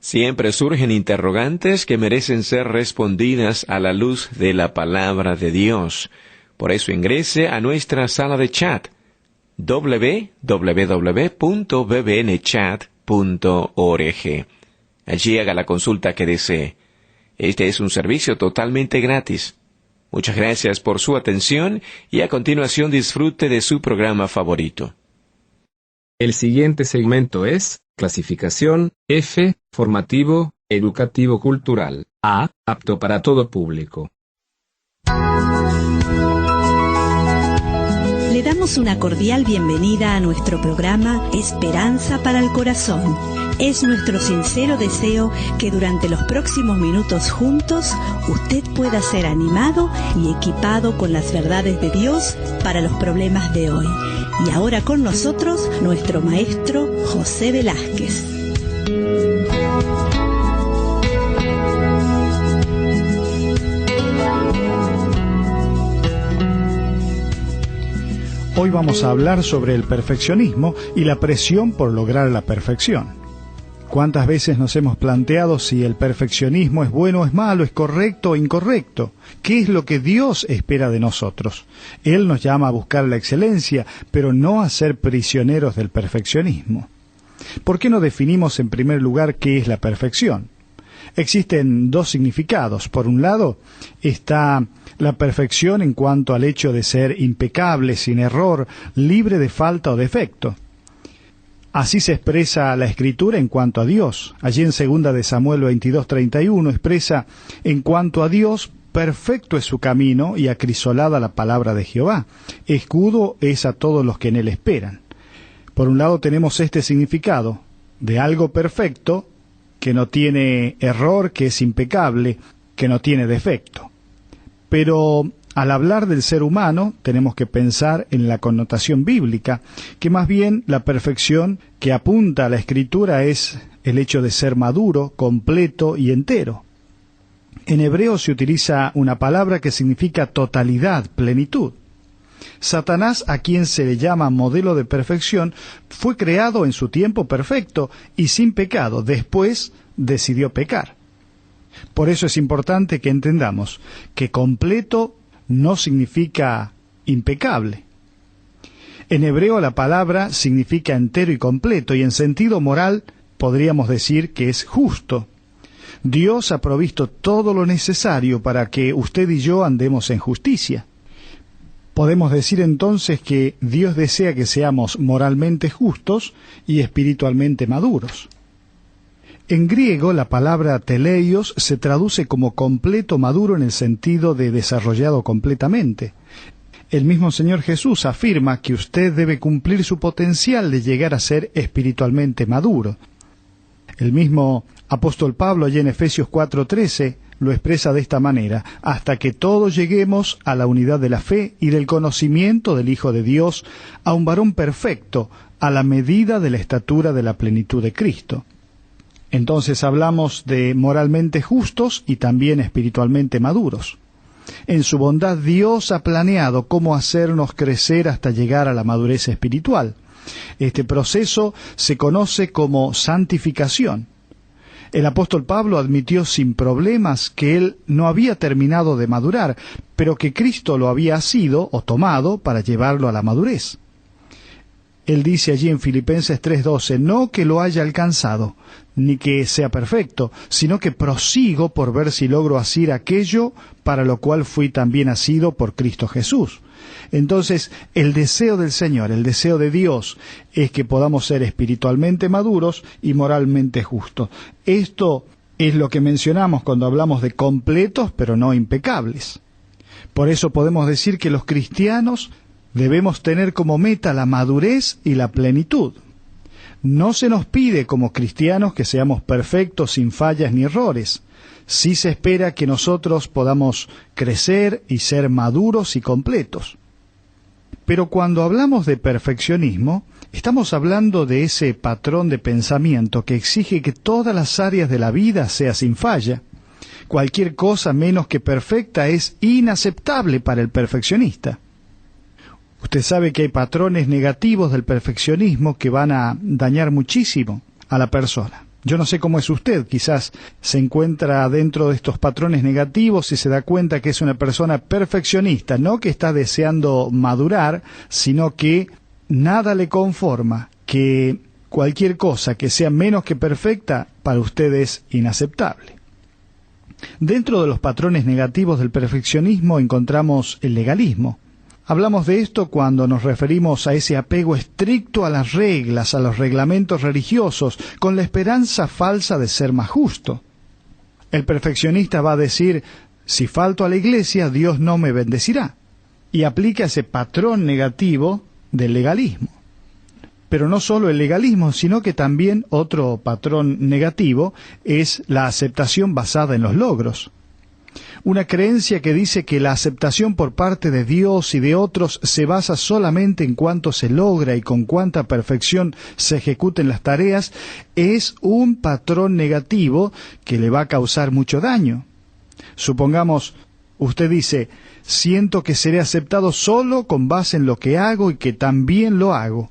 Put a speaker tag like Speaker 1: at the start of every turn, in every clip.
Speaker 1: Siempre surgen interrogantes que merecen ser respondidas a la luz de la palabra de Dios. Por eso ingrese a nuestra sala de chat www.bbnchat.org. Allí haga la consulta que desee. Este es un servicio totalmente gratis. Muchas gracias por su atención y a continuación disfrute de su programa favorito.
Speaker 2: El siguiente segmento es clasificación F, formativo, educativo cultural, A, apto para todo público.
Speaker 3: Le damos una cordial bienvenida a nuestro programa Esperanza para el Corazón. Es nuestro sincero deseo que durante los próximos minutos juntos usted pueda ser animado y equipado con las verdades de Dios para los problemas de hoy. Y ahora con nosotros nuestro maestro José Velázquez.
Speaker 4: Hoy vamos a hablar sobre el perfeccionismo y la presión por lograr la perfección. ¿Cuántas veces nos hemos planteado si el perfeccionismo es bueno o es malo, es correcto o incorrecto? ¿Qué es lo que Dios espera de nosotros? Él nos llama a buscar la excelencia, pero no a ser prisioneros del perfeccionismo. ¿Por qué no definimos en primer lugar qué es la perfección? Existen dos significados. Por un lado, está la perfección en cuanto al hecho de ser impecable, sin error, libre de falta o defecto. Así se expresa la Escritura en cuanto a Dios. Allí en 2 de Samuel 22:31 expresa: en cuanto a Dios, perfecto es su camino y acrisolada la palabra de Jehová. Escudo es a todos los que en él esperan. Por un lado tenemos este significado de algo perfecto, que no tiene error, que es impecable, que no tiene defecto. Pero al hablar del ser humano, tenemos que pensar en la connotación bíblica, que más bien la perfección que apunta a la Escritura es el hecho de ser maduro, completo y entero. En hebreo se utiliza una palabra que significa totalidad, plenitud. Satanás, a quien se le llama modelo de perfección, fue creado en su tiempo perfecto y sin pecado. Después decidió pecar. Por eso es importante que entendamos que completo no significa impecable. En hebreo la palabra significa entero y completo, y en sentido moral podríamos decir que es justo. Dios ha provisto todo lo necesario para que usted y yo andemos en justicia. Podemos decir entonces que Dios desea que seamos moralmente justos y espiritualmente maduros. En griego, la palabra teleios se traduce como completo, maduro, en el sentido de desarrollado completamente. El mismo Señor Jesús afirma que usted debe cumplir su potencial de llegar a ser espiritualmente maduro. El mismo apóstol Pablo, allí en Efesios 4:13, lo expresa de esta manera: hasta que todos lleguemos a la unidad de la fe y del conocimiento del Hijo de Dios, a un varón perfecto, a la medida de la estatura de la plenitud de Cristo. Entonces hablamos de moralmente justos y también espiritualmente maduros. En su bondad Dios ha planeado cómo hacernos crecer hasta llegar a la madurez espiritual. Este proceso se conoce como santificación. El apóstol Pablo admitió sin problemas que él no había terminado de madurar, pero que Cristo lo había sido o tomado para llevarlo a la madurez. Él dice allí en Filipenses 3:12, no que lo haya alcanzado, ni que sea perfecto, sino que prosigo por ver si logro asir aquello para lo cual fui también asido por Cristo Jesús. Entonces, el deseo del Señor, el deseo de Dios, es que podamos ser espiritualmente maduros y moralmente justos. Esto es lo que mencionamos cuando hablamos de completos, pero no impecables. Por eso podemos decir que los cristianos debemos tener como meta la madurez y la plenitud. No se nos pide como cristianos que seamos perfectos, sin fallas ni errores. Sí se espera que nosotros podamos crecer y ser maduros y completos. Pero cuando hablamos de perfeccionismo, estamos hablando de ese patrón de pensamiento que exige que todas las áreas de la vida sean sin falla. Cualquier cosa menos que perfecta es inaceptable para el perfeccionista. Usted sabe que hay patrones negativos del perfeccionismo que van a dañar muchísimo a la persona. Yo no sé cómo es usted, quizás se encuentra dentro de estos patrones negativos y se da cuenta que es una persona perfeccionista, no que está deseando madurar, sino que nada le conforma, que cualquier cosa que sea menos que perfecta para usted es inaceptable. Dentro de los patrones negativos del perfeccionismo encontramos el legalismo. Hablamos de esto cuando nos referimos a ese apego estricto a las reglas, a los reglamentos religiosos, con la esperanza falsa de ser más justo. El perfeccionista va a decir, si falto a la iglesia, Dios no me bendecirá, y aplica ese patrón negativo del legalismo. Pero no solo el legalismo, sino que también otro patrón negativo es la aceptación basada en los logros. Una creencia que dice que la aceptación por parte de Dios y de otros se basa solamente en cuánto se logra y con cuánta perfección se ejecuten las tareas, es un patrón negativo que le va a causar mucho daño. Supongamos, usted dice, siento que seré aceptado solo con base en lo que hago y que también lo hago.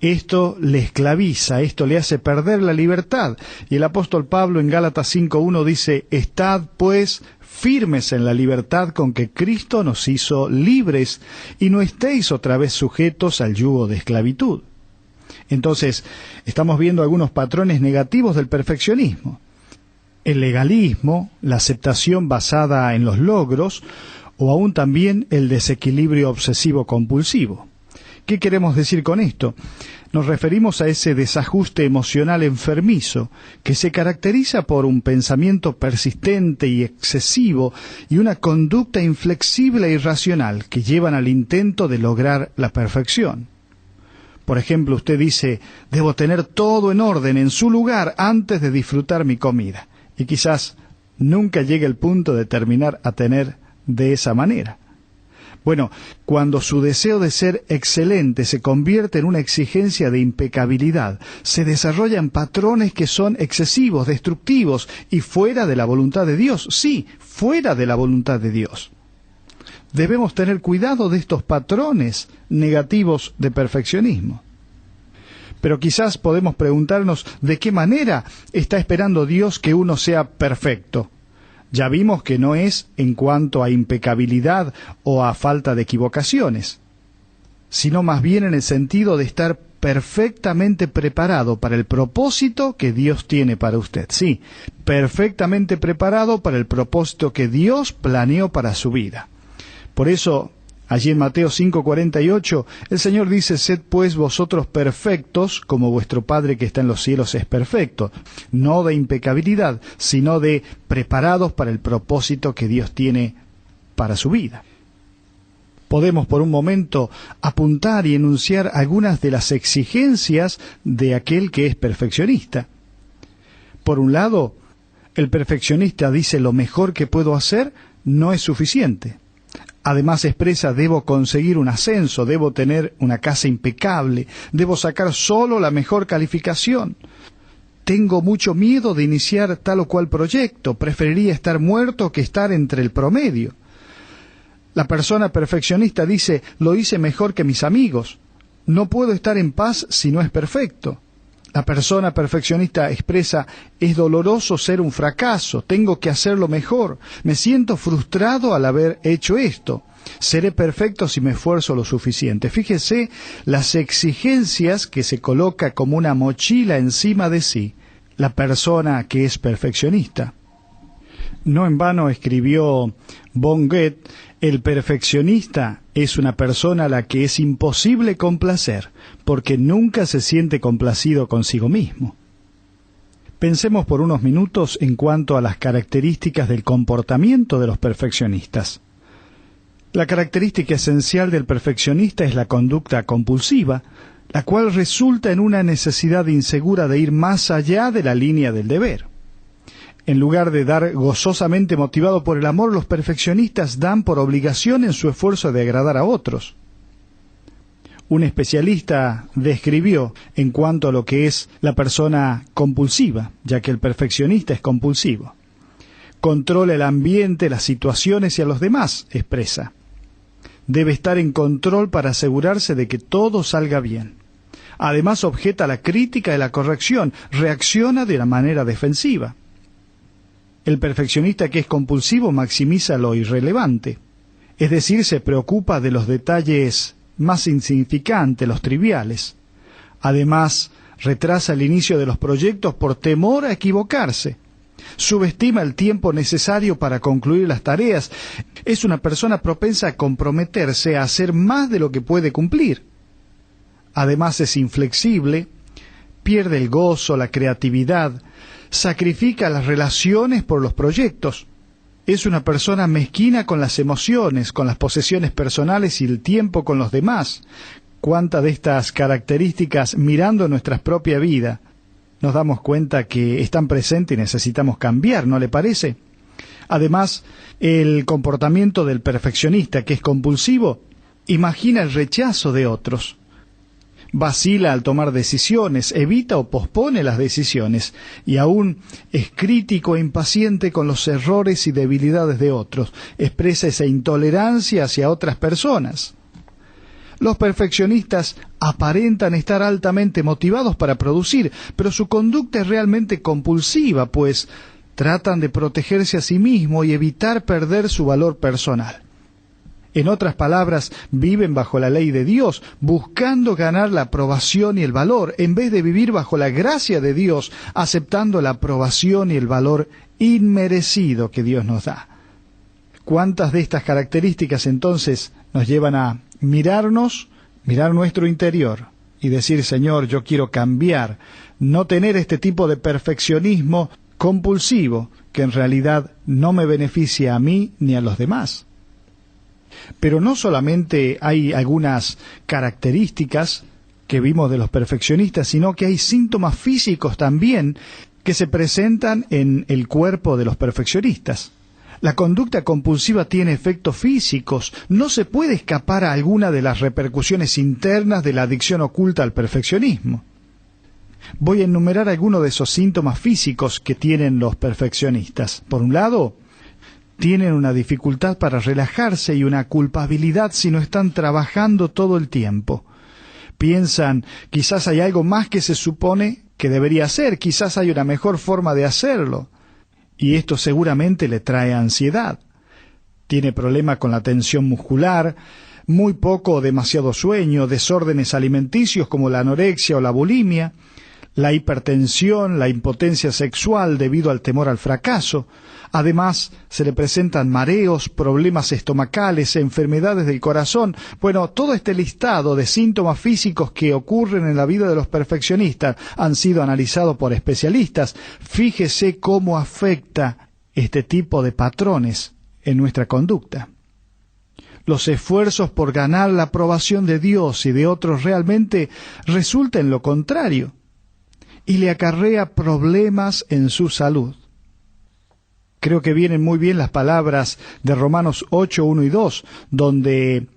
Speaker 4: Esto le esclaviza, esto le hace perder la libertad. Y el apóstol Pablo en Gálatas 5:1 dice, estad pues firmes en la libertad con que Cristo nos hizo libres, y no estéis otra vez sujetos al yugo de esclavitud. Entonces, estamos viendo algunos patrones negativos del perfeccionismo. El legalismo, la aceptación basada en los logros, o aún también el desequilibrio obsesivo-compulsivo. ¿Qué queremos decir con esto? Nos referimos a ese desajuste emocional enfermizo que se caracteriza por un pensamiento persistente y excesivo y una conducta inflexible e irracional que llevan al intento de lograr la perfección. Por ejemplo, usted dice, debo tener todo en orden, en su lugar, antes de disfrutar mi comida. Y quizás nunca llegue el punto de terminar a tener de esa manera. Bueno, cuando su deseo de ser excelente se convierte en una exigencia de impecabilidad, se desarrollan patrones que son excesivos, destructivos y fuera de la voluntad de Dios. Sí, fuera de la voluntad de Dios. Debemos tener cuidado de estos patrones negativos de perfeccionismo. Pero quizás podemos preguntarnos de qué manera está esperando Dios que uno sea perfecto. Ya vimos que no es en cuanto a impecabilidad o a falta de equivocaciones, sino más bien en el sentido de estar perfectamente preparado para el propósito que Dios tiene para usted. Sí, perfectamente preparado para el propósito que Dios planeó para su vida. Por eso, allí en Mateo 5:48, el Señor dice, sed pues vosotros perfectos, como vuestro Padre que está en los cielos es perfecto. No de impecabilidad, sino de preparados para el propósito que Dios tiene para su vida. Podemos por un momento apuntar y enunciar algunas de las exigencias de aquel que es perfeccionista. Por un lado, el perfeccionista dice lo mejor que puedo hacer no es suficiente. Además expresa, debo conseguir un ascenso, debo tener una casa impecable, debo sacar solo la mejor calificación. Tengo mucho miedo de iniciar tal o cual proyecto, preferiría estar muerto que estar entre el promedio. La persona perfeccionista dice, lo hice mejor que mis amigos, no puedo estar en paz si no es perfecto. La persona perfeccionista expresa, es doloroso ser un fracaso, tengo que hacerlo mejor, me siento frustrado al haber hecho esto, seré perfecto si me esfuerzo lo suficiente. Fíjese las exigencias que se coloca como una mochila encima de sí la persona que es perfeccionista. No en vano escribió von Goethe, el perfeccionista es una persona a la que es imposible complacer, porque nunca se siente complacido consigo mismo. Pensemos por unos minutos en cuanto a las características del comportamiento de los perfeccionistas. La característica esencial del perfeccionista es la conducta compulsiva, la cual resulta en una necesidad insegura de ir más allá de la línea del deber. En lugar de dar gozosamente motivado por el amor, los perfeccionistas dan por obligación en su esfuerzo de agradar a otros. Un especialista describió en cuanto a lo que es la persona compulsiva, ya que el perfeccionista es compulsivo. Controla el ambiente, las situaciones y a los demás, expresa. Debe estar en control para asegurarse de que todo salga bien. Además, objeta la crítica y la corrección, reacciona de una manera defensiva. El perfeccionista que es compulsivo maximiza lo irrelevante, es decir, se preocupa de los detalles más insignificantes, los triviales. Además, retrasa el inicio de los proyectos por temor a equivocarse. Subestima el tiempo necesario para concluir las tareas. Es una persona propensa a comprometerse a hacer más de lo que puede cumplir. Además, es inflexible, pierde el gozo, la creatividad, sacrifica las relaciones por los proyectos. Es una persona mezquina con las emociones, con las posesiones personales y el tiempo con los demás. Cuántas de estas características, mirando nuestra propia vida, nos damos cuenta que están presentes y necesitamos cambiar, ¿no le parece? Además, el comportamiento del perfeccionista, que es compulsivo, imagina el rechazo de otros. Vacila al tomar decisiones, evita o pospone las decisiones, y aún es crítico e impaciente con los errores y debilidades de otros. Expresa esa intolerancia hacia otras personas. Los perfeccionistas aparentan estar altamente motivados para producir, pero su conducta es realmente compulsiva, pues tratan de protegerse a sí mismos y evitar perder su valor personal. En otras palabras, viven bajo la ley de Dios, buscando ganar la aprobación y el valor, en vez de vivir bajo la gracia de Dios, aceptando la aprobación y el valor inmerecido que Dios nos da. ¿Cuántas de estas características entonces nos llevan a mirar nuestro interior y decir, Señor, yo quiero cambiar, no tener este tipo de perfeccionismo compulsivo que en realidad no me beneficia a mí ni a los demás? Pero no solamente hay algunas características que vimos de los perfeccionistas, sino que hay síntomas físicos también que se presentan en el cuerpo de los perfeccionistas. La conducta compulsiva tiene efectos físicos. No se puede escapar a alguna de las repercusiones internas de la adicción oculta al perfeccionismo. Voy a enumerar algunos de esos síntomas físicos que tienen los perfeccionistas. Por un lado, tienen una dificultad para relajarse y una culpabilidad si no están trabajando todo el tiempo. Piensan, quizás hay algo más que se supone que debería hacer, quizás hay una mejor forma de hacerlo. Y esto seguramente le trae ansiedad. Tiene problema con la tensión muscular, muy poco o demasiado sueño, desórdenes alimenticios como la anorexia o la bulimia, la hipertensión, la impotencia sexual debido al temor al fracaso. Además, se le presentan mareos, problemas estomacales, enfermedades del corazón. Bueno, todo este listado de síntomas físicos que ocurren en la vida de los perfeccionistas han sido analizados por especialistas. Fíjese cómo afecta este tipo de patrones en nuestra conducta. Los esfuerzos por ganar la aprobación de Dios y de otros realmente resultan en lo contrario y le acarrea problemas en su salud. Creo que vienen muy bien las palabras de Romanos 8, 1 y 2, donde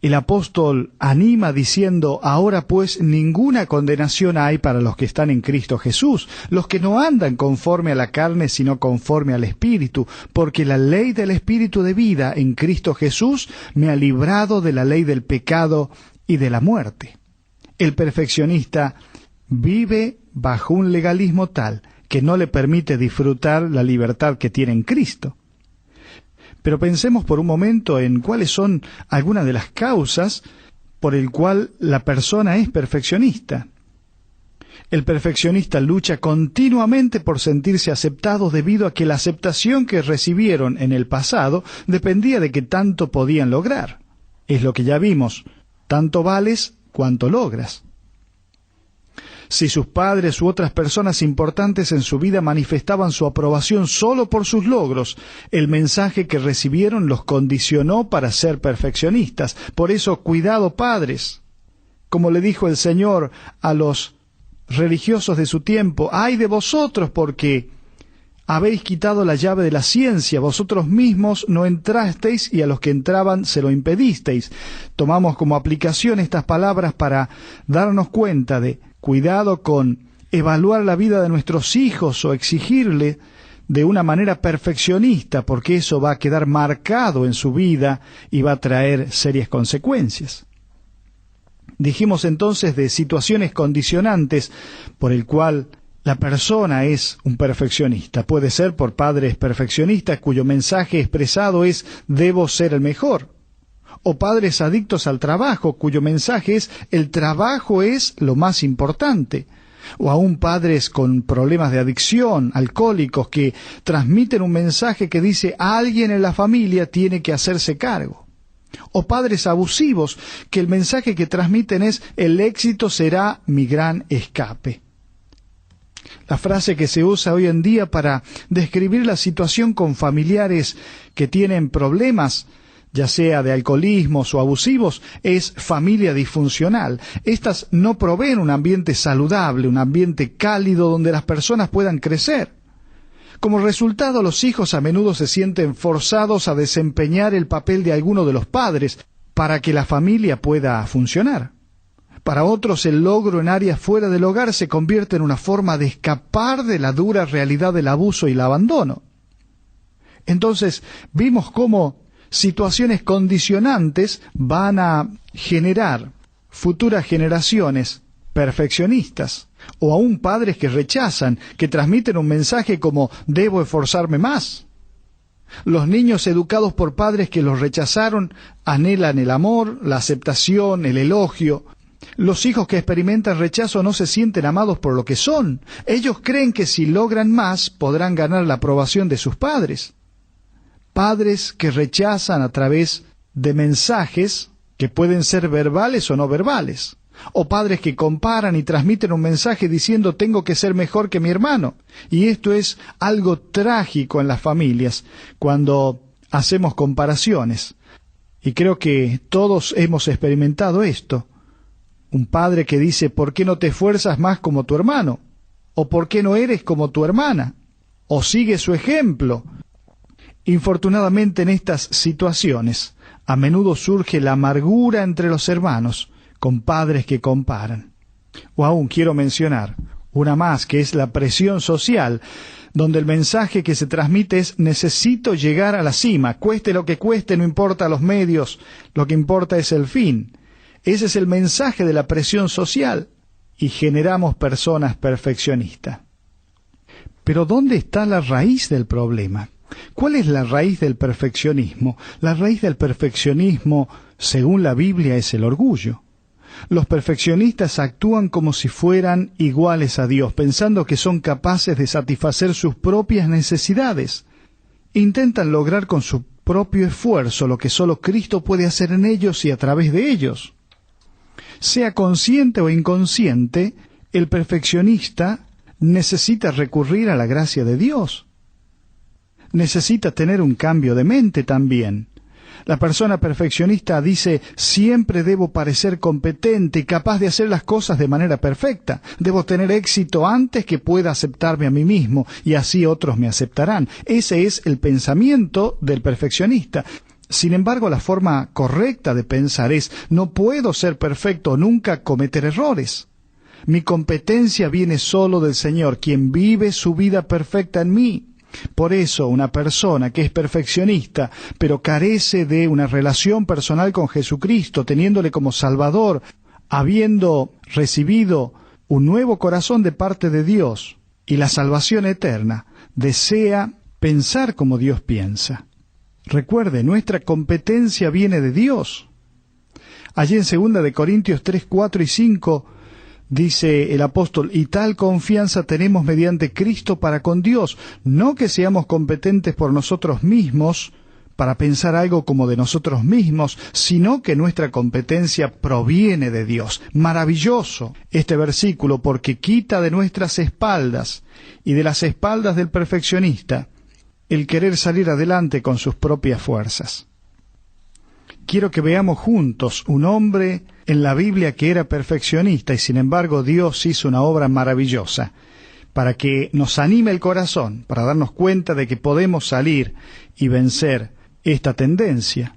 Speaker 4: el apóstol anima diciendo, ahora pues ninguna condenación hay para los que están en Cristo Jesús, los que no andan conforme a la carne, sino conforme al Espíritu, porque la ley del Espíritu de vida en Cristo Jesús me ha librado de la ley del pecado y de la muerte. El perfeccionista vive bajo un legalismo tal que no le permite disfrutar la libertad que tiene en Cristo. Pero pensemos por un momento en cuáles son algunas de las causas por el cual la persona es perfeccionista. El perfeccionista lucha continuamente por sentirse aceptado debido a que la aceptación que recibieron en el pasado dependía de qué tanto podían lograr. Es lo que ya vimos, tanto vales cuanto logras. Si sus padres u otras personas importantes en su vida manifestaban su aprobación solo por sus logros, el mensaje que recibieron los condicionó para ser perfeccionistas. Por eso, cuidado, padres. Como le dijo el Señor a los religiosos de su tiempo, ¡ay de vosotros porque habéis quitado la llave de la ciencia! Vosotros mismos no entrasteis y a los que entraban se lo impedisteis. Tomamos como aplicación estas palabras para darnos cuenta de cuidado con evaluar la vida de nuestros hijos o exigirle de una manera perfeccionista, porque eso va a quedar marcado en su vida y va a traer serias consecuencias. Dijimos entonces de situaciones condicionantes por el cual la persona es un perfeccionista. Puede ser por padres perfeccionistas cuyo mensaje expresado es debo ser el mejor. O padres adictos al trabajo cuyo mensaje es el trabajo es lo más importante. O aún padres con problemas de adicción, alcohólicos, que transmiten un mensaje que dice alguien en la familia tiene que hacerse cargo. O padres abusivos, que el mensaje que transmiten es el éxito será mi gran escape. La frase que se usa hoy en día para describir la situación con familiares que tienen problemas, ya sea de alcoholismos o abusivos, es familia disfuncional. Estas no proveen un ambiente saludable, un ambiente cálido donde las personas puedan crecer. Como resultado, los hijos a menudo se sienten forzados a desempeñar el papel de alguno de los padres para que la familia pueda funcionar. Para otros, el logro en áreas fuera del hogar se convierte en una forma de escapar de la dura realidad del abuso y el abandono. Entonces, vimos cómo situaciones condicionantes van a generar futuras generaciones perfeccionistas, o aún padres que rechazan, que transmiten un mensaje como debo esforzarme más. Los niños educados por padres que los rechazaron anhelan el amor, la aceptación, el elogio. Los hijos que experimentan rechazo no se sienten amados por lo que son. Ellos creen que si logran más podrán ganar la aprobación de sus padres. Padres que rechazan a través de mensajes que pueden ser verbales o no verbales. O padres que comparan y transmiten un mensaje diciendo tengo que ser mejor que mi hermano. Y esto es algo trágico en las familias cuando hacemos comparaciones. Y creo que todos hemos experimentado esto. Un padre que dice ¿por qué no te esfuerzas más como tu hermano? ¿O por qué no eres como tu hermana? ¿O sigue su ejemplo? Infortunadamente en estas situaciones a menudo surge la amargura entre los hermanos, con padres que comparan. O aún quiero mencionar una más, que es la presión social, donde el mensaje que se transmite es necesito llegar a la cima, cueste lo que cueste, no importa los medios, lo que importa es el fin. Ese es el mensaje de la presión social, y generamos personas perfeccionistas. Pero ¿dónde está la raíz del problema? ¿Cuál es la raíz del perfeccionismo? La raíz del perfeccionismo, según la Biblia, es el orgullo. Los perfeccionistas actúan como si fueran iguales a Dios, pensando que son capaces de satisfacer sus propias necesidades. Intentan lograr con su propio esfuerzo lo que solo Cristo puede hacer en ellos y a través de ellos. Sea consciente o inconsciente, el perfeccionista necesita recurrir a la gracia de Dios. Necesita tener un cambio de mente también. La persona perfeccionista dice, siempre debo parecer competente y capaz de hacer las cosas de manera perfecta. Debo tener éxito antes que pueda aceptarme a mí mismo y así otros me aceptarán. Ese es el pensamiento del perfeccionista. Sin embargo, la forma correcta de pensar es, no puedo ser perfecto, nunca cometer errores. Mi competencia viene solo del Señor, quien vive su vida perfecta en mí. Por eso, una persona que es perfeccionista, pero carece de una relación personal con Jesucristo, teniéndole como Salvador, habiendo recibido un nuevo corazón de parte de Dios y la salvación eterna, desea pensar como Dios piensa. Recuerde, nuestra competencia viene de Dios. Allí en 2 Corintios 3, 4 y 5, dice el apóstol, y tal confianza tenemos mediante Cristo para con Dios, no que seamos competentes por nosotros mismos, para pensar algo como de nosotros mismos, sino que nuestra competencia proviene de Dios. Maravilloso este versículo, porque quita de nuestras espaldas y de las espaldas del perfeccionista el querer salir adelante con sus propias fuerzas. Quiero que veamos juntos un hombre en la Biblia que era perfeccionista y sin embargo Dios hizo una obra maravillosa para que nos anime el corazón, para darnos cuenta de que podemos salir y vencer esta tendencia.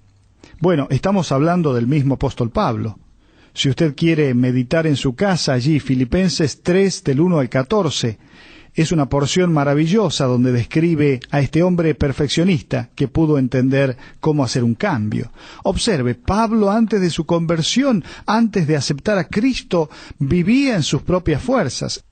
Speaker 4: Bueno, estamos hablando del mismo apóstol Pablo. Si usted quiere meditar en su casa allí, Filipenses 3 del 1 al 14, Es una porción maravillosa donde describe a este hombre perfeccionista que pudo entender cómo hacer un cambio. Observe, Pablo antes de su conversión, antes de aceptar a Cristo, vivía en sus propias fuerzas.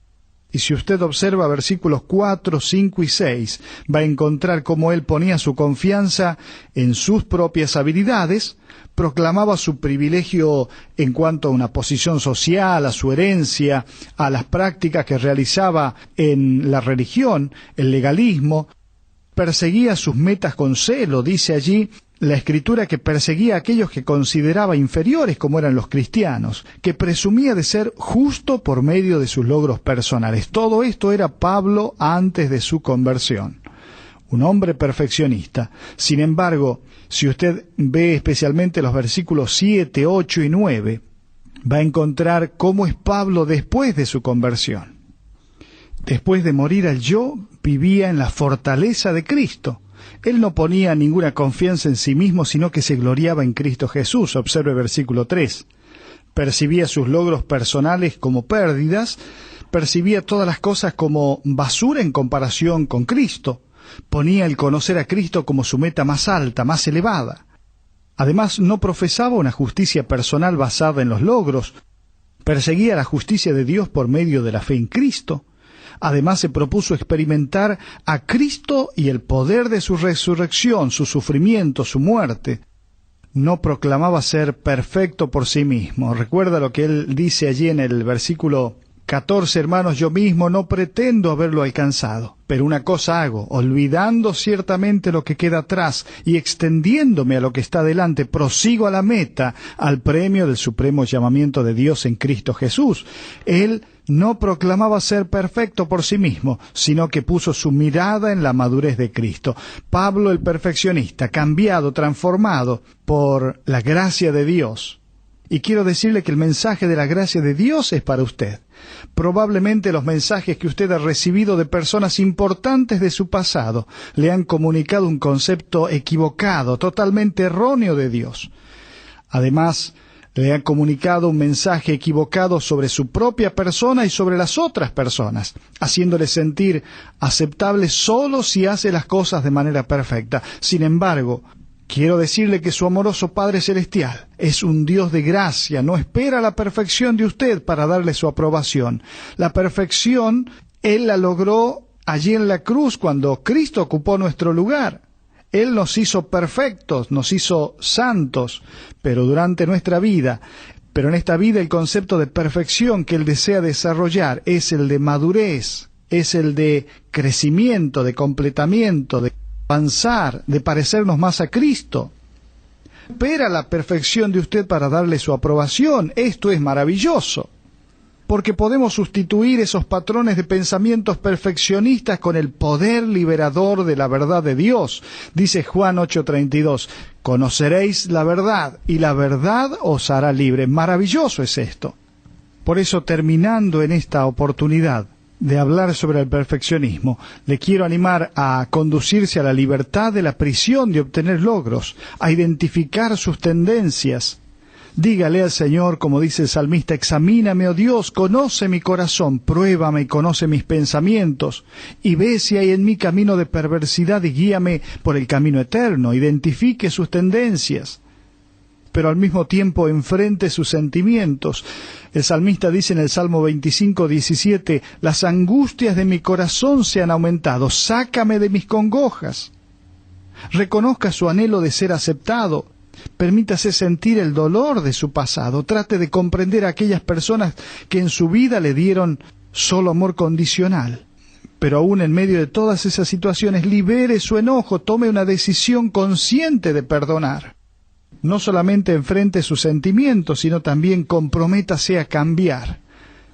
Speaker 4: Y si usted observa versículos 4, 5 y 6, va a encontrar cómo él ponía su confianza en sus propias habilidades, proclamaba su privilegio en cuanto a una posición social, a su herencia, a las prácticas que realizaba en la religión, el legalismo, perseguía sus metas con celo, dice allí la Escritura que perseguía a aquellos que consideraba inferiores como eran los cristianos, que presumía de ser justo por medio de sus logros personales. Todo esto era Pablo antes de su conversión. Un hombre perfeccionista. Sin embargo, si usted ve especialmente los versículos 7, 8 y 9, va a encontrar cómo es Pablo después de su conversión. Después de morir al yo, vivía en la fortaleza de Cristo. Él no ponía ninguna confianza en sí mismo, sino que se gloriaba en Cristo Jesús. Observe versículo 3. Percibía sus logros personales como pérdidas, percibía todas las cosas como basura en comparación con Cristo. Ponía el conocer a Cristo como su meta más alta, más elevada. Además, no profesaba una justicia personal basada en los logros. Perseguía la justicia de Dios por medio de la fe en Cristo. Además, se propuso experimentar a Cristo y el poder de su resurrección, su sufrimiento, su muerte. No proclamaba ser perfecto por sí mismo. Recuerda lo que él dice allí en el versículo 14, hermanos, yo mismo no pretendo haberlo alcanzado, pero una cosa hago, olvidando ciertamente lo que queda atrás y extendiéndome a lo que está delante, prosigo a la meta, al premio del supremo llamamiento de Dios en Cristo Jesús. Él no proclamaba ser perfecto por sí mismo, sino que puso su mirada en la madurez de Cristo. Pablo el perfeccionista, cambiado, transformado por la gracia de Dios. Y quiero decirle que el mensaje de la gracia de Dios es para usted. Probablemente los mensajes que usted ha recibido de personas importantes de su pasado le han comunicado un concepto equivocado, totalmente erróneo de Dios. Además, le han comunicado un mensaje equivocado sobre su propia persona y sobre las otras personas, haciéndole sentir aceptable solo si hace las cosas de manera perfecta. Sin embargo, quiero decirle que su amoroso Padre Celestial es un Dios de gracia, no espera la perfección de usted para darle su aprobación. La perfección, Él la logró allí en la cruz cuando Cristo ocupó nuestro lugar. Él nos hizo perfectos, nos hizo santos, pero durante nuestra vida. Pero en esta vida el concepto de perfección que Él desea desarrollar es el de madurez, es el de crecimiento, de completamiento, de avanzar, de parecernos más a Cristo. Espera la perfección de usted para darle su aprobación. Esto es maravilloso, porque podemos sustituir esos patrones de pensamientos perfeccionistas con el poder liberador de la verdad de Dios. Dice Juan 8:32, conoceréis la verdad y la verdad os hará libre. Maravilloso es esto. Por eso, terminando en esta oportunidad de hablar sobre el perfeccionismo, le quiero animar a conducirse a la libertad de la prisión de obtener logros, a identificar sus tendencias. Dígale al Señor, como dice el salmista, examíname, oh Dios, conoce mi corazón, pruébame y conoce mis pensamientos, y ve si hay en mí camino de perversidad y guíame por el camino eterno. Identifique sus tendencias, pero al mismo tiempo enfrente sus sentimientos. El salmista dice en el Salmo 25:17, las angustias de mi corazón se han aumentado, sácame de mis congojas. Reconozca su anhelo de ser aceptado. Permítase sentir el dolor de su pasado. Trate de comprender a aquellas personas que en su vida le dieron solo amor condicional. Pero aún en medio de todas esas situaciones, libere su enojo, tome una decisión consciente de perdonar. No solamente enfrente sus sentimientos, sino también comprométase a cambiar.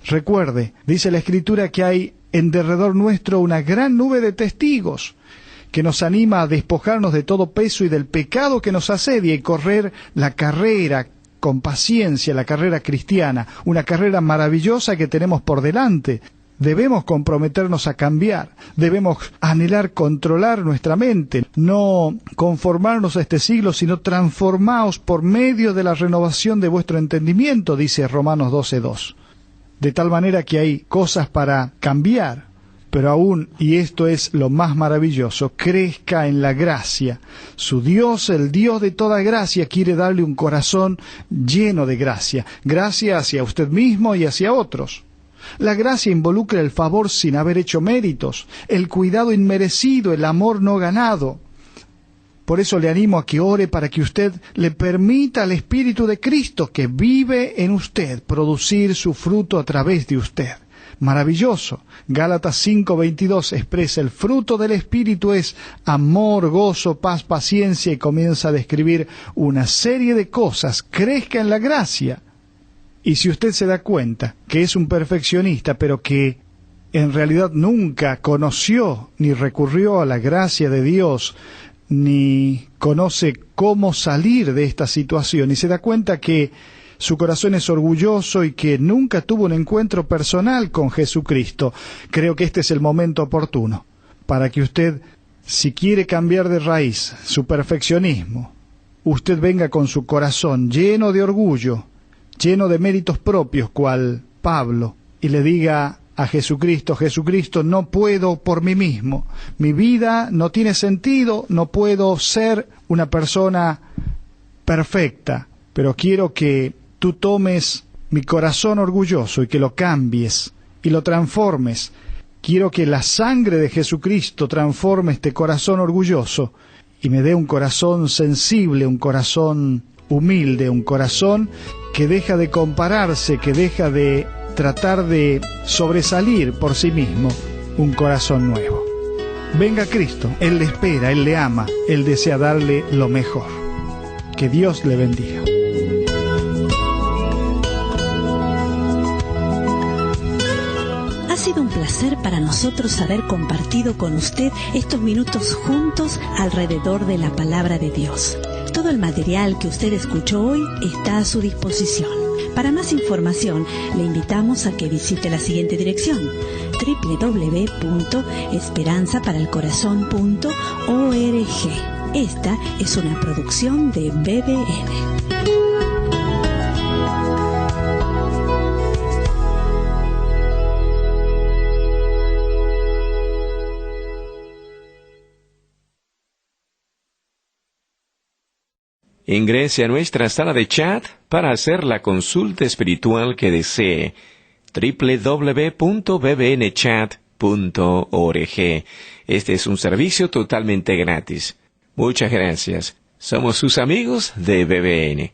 Speaker 4: Recuerde, dice la Escritura que hay en derredor nuestro una gran nube de testigos que nos anima a despojarnos de todo peso y del pecado que nos asedia y correr la carrera con paciencia, la carrera cristiana, una carrera maravillosa que tenemos por delante. Debemos comprometernos a cambiar, debemos anhelar controlar nuestra mente, no conformarnos a este siglo, sino transformaos por medio de la renovación de vuestro entendimiento, dice Romanos 12:2. De tal manera que hay cosas para cambiar. pero aún, y esto es lo más maravilloso, crezca en la gracia. Su Dios, el Dios de toda gracia, quiere darle un corazón lleno de gracia, gracia hacia usted mismo y hacia otros. La gracia involucra el favor sin haber hecho méritos, el cuidado inmerecido, el amor no ganado. Por eso le animo a que ore para que usted le permita al Espíritu de Cristo que vive en usted producir su fruto a través de usted. Maravilloso. Gálatas 5:22 expresa el fruto del Espíritu es amor, gozo, paz, paciencia y comienza a describir una serie de cosas. Crezca en la gracia. Y si usted se da cuenta que es un perfeccionista, pero que en realidad nunca conoció ni recurrió a la gracia de Dios, ni conoce cómo salir de esta situación, y se da cuenta que su corazón es orgulloso y que nunca tuvo un encuentro personal con Jesucristo, creo que este es el momento oportuno para que usted, si quiere cambiar de raíz su perfeccionismo, usted venga con su corazón lleno de orgullo, lleno de méritos propios, cual Pablo, y le diga a Jesucristo: Jesucristo, no puedo por mí mismo, mi vida no tiene sentido, no puedo ser una persona perfecta, pero quiero que tú tomes mi corazón orgulloso y que lo cambies y lo transformes. Quiero que la sangre de Jesucristo transforme este corazón orgulloso y me dé un corazón sensible, un corazón humilde, un corazón que deja de compararse, que deja de tratar de sobresalir por sí mismo, un corazón nuevo. Venga Cristo, Él le espera, Él le ama, Él desea darle lo mejor. Que Dios le bendiga.
Speaker 3: Ha sido un placer para nosotros haber compartido con usted estos minutos juntos alrededor de la palabra de Dios. Todo el material que usted escuchó hoy está a su disposición. Para más información, le invitamos a que visite la siguiente dirección: www.esperanzaparalcorazon.org. Esta es una producción de BBN.
Speaker 1: Ingrese a nuestra sala de chat para hacer la consulta espiritual que desee. www.bbnchat.org. Este es un servicio totalmente gratis. Muchas gracias. Somos sus amigos de BBN.